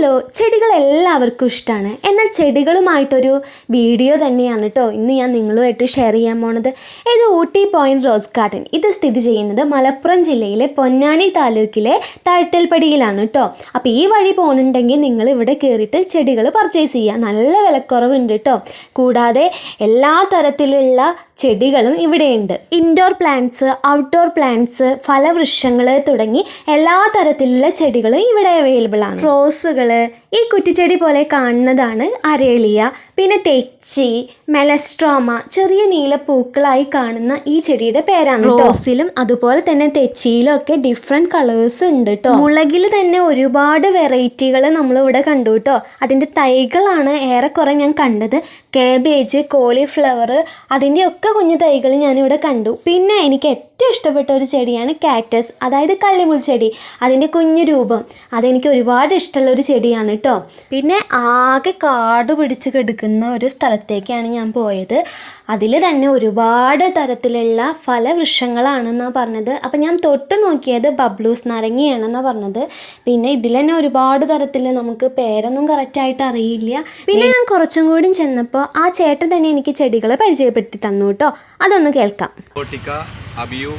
Hello, ചെടികൾ എല്ലാവർക്കും ഇഷ്ടമാണ്. എന്നാൽ ചെടികളുമായിട്ടൊരു വീഡിയോ തന്നെയാണ് കേട്ടോ ഇന്ന് ഞാൻ നിങ്ങളുമായിട്ട് ഷെയർ ചെയ്യാൻ പോണത്. ഇത് ഊട്ടി പോയിന്റ് റോസ് ഗാർഡൻ. ഇത് സ്ഥിതി ചെയ്യുന്നത് മലപ്പുറം ജില്ലയിലെ പൊന്നാനി താലൂക്കിലെ താഴ്ത്തൽപ്പടിയിലാണ് കേട്ടോ. അപ്പോൾ ഈ വഴി പോകുന്നുണ്ടെങ്കിൽ നിങ്ങൾ ഇവിടെ കയറിയിട്ട് ചെടികൾ പർച്ചേസ് ചെയ്യുക. നല്ല വിലക്കുറവുണ്ട് കേട്ടോ. കൂടാതെ എല്ലാ തരത്തിലുള്ള ചെടികളും ഇവിടെയുണ്ട്. ഇൻഡോർ പ്ലാന്റ്സ്, ഔട്ട്ഡോർ പ്ലാന്റ്സ്, ഫലവൃക്ഷങ്ങൾ തുടങ്ങി എല്ലാ തരത്തിലുള്ള ചെടികളും ഇവിടെ അവൈലബിൾ ആണ്. റോസുകൾ, ഈ കുറ്റിച്ചെടി പോലെ കാണുന്നതാണ് അരേലിയ, പിന്നെ തെച്ചി, മെലസ്ട്രോമ, ചെറിയ നീലപ്പൂക്കളായി കാണുന്ന ഈ ചെടിയുടെ പേരാണ്. റോസിലും അതുപോലെ തന്നെ തെച്ചിയിലും ഒക്കെ ഡിഫറെൻറ്റ് കളേഴ്സ് ഉണ്ട് കേട്ടോ. മുളകിൽ തന്നെ ഒരുപാട് വെറൈറ്റികൾ നമ്മളിവിടെ കണ്ടു കേട്ടോ. അതിൻ്റെ തൈകളാണ് ഏറെക്കുറെ ഞാൻ കണ്ടത്. കാബേജ്, കോളിഫ്ലവർ, അതിൻ്റെ ഒക്കെ കുഞ്ഞു തൈകൾ ഞാനിവിടെ കണ്ടു. പിന്നെ എനിക്ക് ഏറ്റവും ഇഷ്ടപ്പെട്ട ഒരു ചെടിയാണ് കാക്ടസ്, അതായത് കള്ളിമുൾ ചെടി. അതിൻ്റെ കുഞ്ഞു രൂപം അതെനിക്ക് ഒരുപാട് ഇഷ്ടമുള്ള ഒരു ചെടിയാണ് കേട്ടോ. പിന്നെ ആകെ കാട് പിടിച്ച് കിടക്കുന്ന ഒരു സ്ഥലത്തേക്കാണ് ഞാൻ പോയത്. അതിൽ തന്നെ ഒരുപാട് തരത്തിലുള്ള ഫലവൃക്ഷങ്ങളാണെന്നാണ് പറഞ്ഞത്. അപ്പം ഞാൻ തൊട്ട് നോക്കിയത് ബബ്ലൂസ് നാരങ്ങയാണെന്നാണ് പറഞ്ഞത്. പിന്നെ ഇതിൽ തന്നെ ഒരുപാട് തരത്തിൽ നമുക്ക് പേരൊന്നും കറക്റ്റായിട്ട് അറിയില്ല. പിന്നെ ഞാൻ കുറച്ചും കൂടി ചെന്നപ്പോൾ ആ ചേട്ടൻ തന്നെ എനിക്ക് ചെടികളെ പരിചയപ്പെടുത്തി തന്നു കേട്ടോ. അതൊന്ന് കേൾക്കാം. അബിയു,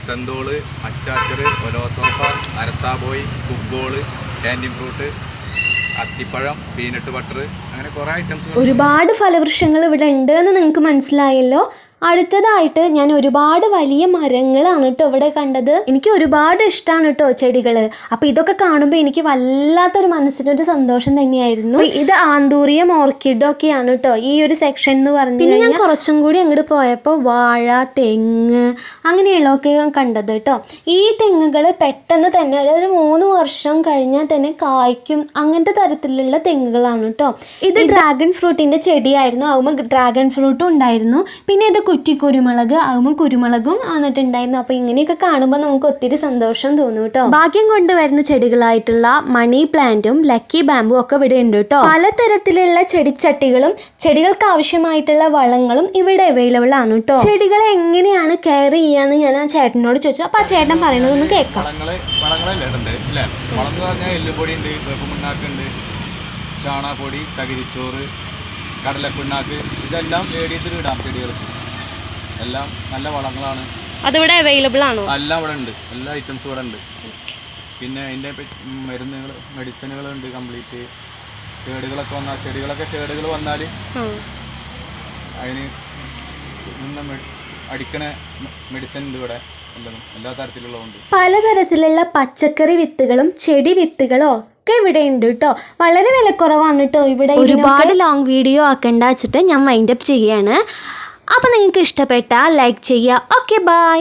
സെന്തോള്, അച്ചാച്ചർ, ഒലോസോഫ, അരസാബോയ്, ഫുട്ബോള്, ക്യാൻറ്റീൻ ഫ്രൂട്ട്, അത്തിപ്പഴം, പീനട്ട് ബട്ടർ, അങ്ങനെ കുറേ ഐറ്റംസ്. ഒരുപാട് ഫലവൃക്ഷങ്ങൾ ഇവിടെ ഉണ്ട് എന്ന് നിങ്ങൾക്ക് മനസ്സിലായല്ലോ. അടുത്തതായിട്ട് ഞാൻ ഒരുപാട് വലിയ മരങ്ങളാണ് കേട്ടോ ഇവിടെ കണ്ടത്. എനിക്ക് ഒരുപാട് ഇഷ്ടമാണ് കേട്ടോ ചെടികൾ. അപ്പോൾ ഇതൊക്കെ കാണുമ്പോൾ എനിക്ക് വല്ലാത്തൊരു മനസ്സിനൊരു സന്തോഷം തന്നെയായിരുന്നു. ഇത് ആന്തൂറിയം ഓർക്കിഡൊക്കെയാണ് കേട്ടോ ഈ ഒരു സെക്ഷൻ എന്ന് പറഞ്ഞു. പിന്നെ ഞാൻ കുറച്ചും കൂടി അങ്ങോട്ട് പോയപ്പോൾ വാഴ, തെങ്ങ് അങ്ങനെയുള്ളതൊക്കെ കണ്ടത് കേട്ടോ. ഈ തെങ്ങുകൾ പെട്ടെന്ന് തന്നെ അതായത് 3 വർഷം കഴിഞ്ഞാൽ തന്നെ കായ്ക്കും, അങ്ങനത്തെ തരത്തിലുള്ള തെങ്ങുകളാണ് കേട്ടോ. ഇത് ഡ്രാഗൺ ഫ്രൂട്ടിൻ്റെ ചെടിയായിരുന്നു. ആകുമ്പോൾ ഡ്രാഗൺ ഫ്രൂട്ടും ഉണ്ടായിരുന്നു. പിന്നെ ഇത് കുറ്റിക്കുരുമുളക്, ആകുമ്പോൾ കുരുമുളകും വന്നിട്ടുണ്ടായിരുന്നു. അപ്പോൾ ഇങ്ങനെയൊക്കെ കാണുമ്പോൾ നമുക്ക് ഒത്തിരി സന്തോഷം തോന്നും കേട്ടോ. ഭാഗ്യം കൊണ്ടുവരുന്ന ചെടികളായിട്ടുള്ള മണി പ്ലാന്റും ലക്കി ബാമ്പും ഒക്കെ ഇവിടെ ഉണ്ട് കേട്ടോ. പലതരത്തിലുള്ള ചെടിച്ചട്ടികളും ചെടികൾക്ക് ആവശ്യമായിട്ടുള്ള വളങ്ങളും ഇവിടെ അവൈലബിൾ ആണ് കേട്ടോ. ചെടികളെ എങ്ങനെയാണ് കെയർ ചെയ്യാന്ന് ഞാൻ ആ ചേട്ടനോട് ചോദിച്ചു. അപ്പോൾ ആ ചേട്ടൻ പറയുന്നത് ഒന്ന് കേൾക്കാം. ചാണകപ്പൊടി, ചകിരിച്ചോറ്, കടലപ്പിണ്ണാക്ക്, ഇതെല്ലാം വേടിയിട്ട് ഇടാം ചെടികൾക്ക്. എല്ലാം നല്ല വളങ്ങളാണ്. അതിവിടെ അവൈലബിൾ ആണോ? എല്ലാം ഇവിടെ ഉണ്ട്, എല്ലാ ഐറ്റംസും ഇവിടെ ഉണ്ട്. പിന്നെ അതിൻ്റെ മരുന്നുകൾ, മെഡിസിനുകളുണ്ട് കംപ്ലീറ്റ്. കേടുകളൊക്കെ വന്നാൽ കേടുകൾ വന്നാൽ അതിന് അടിക്കണ മെഡിസിൻ ഉണ്ട് ഇവിടെ. എല്ലാ തരത്തിലുള്ളതുണ്ട്. പലതരത്തിലുള്ള പച്ചക്കറി വിത്തുകളും ചെടി വിത്തുകളും ഒക്കെ ഇവിടെ ഉണ്ട് കേട്ടോ. വളരെ വിലക്കുറവാണ് കേട്ടോ ഇവിടെ. ഒരുപാട് ലോങ് വീഡിയോ ആക്കണ്ട വെച്ചിട്ട് ഞാൻ മൈൻഡ് അപ്പ് ചെയ്യാണ്. അപ്പോൾ നിങ്ങൾക്ക് ഇഷ്ടപ്പെട്ടാൽ ലൈക്ക് ചെയ്യുക. Okay, by.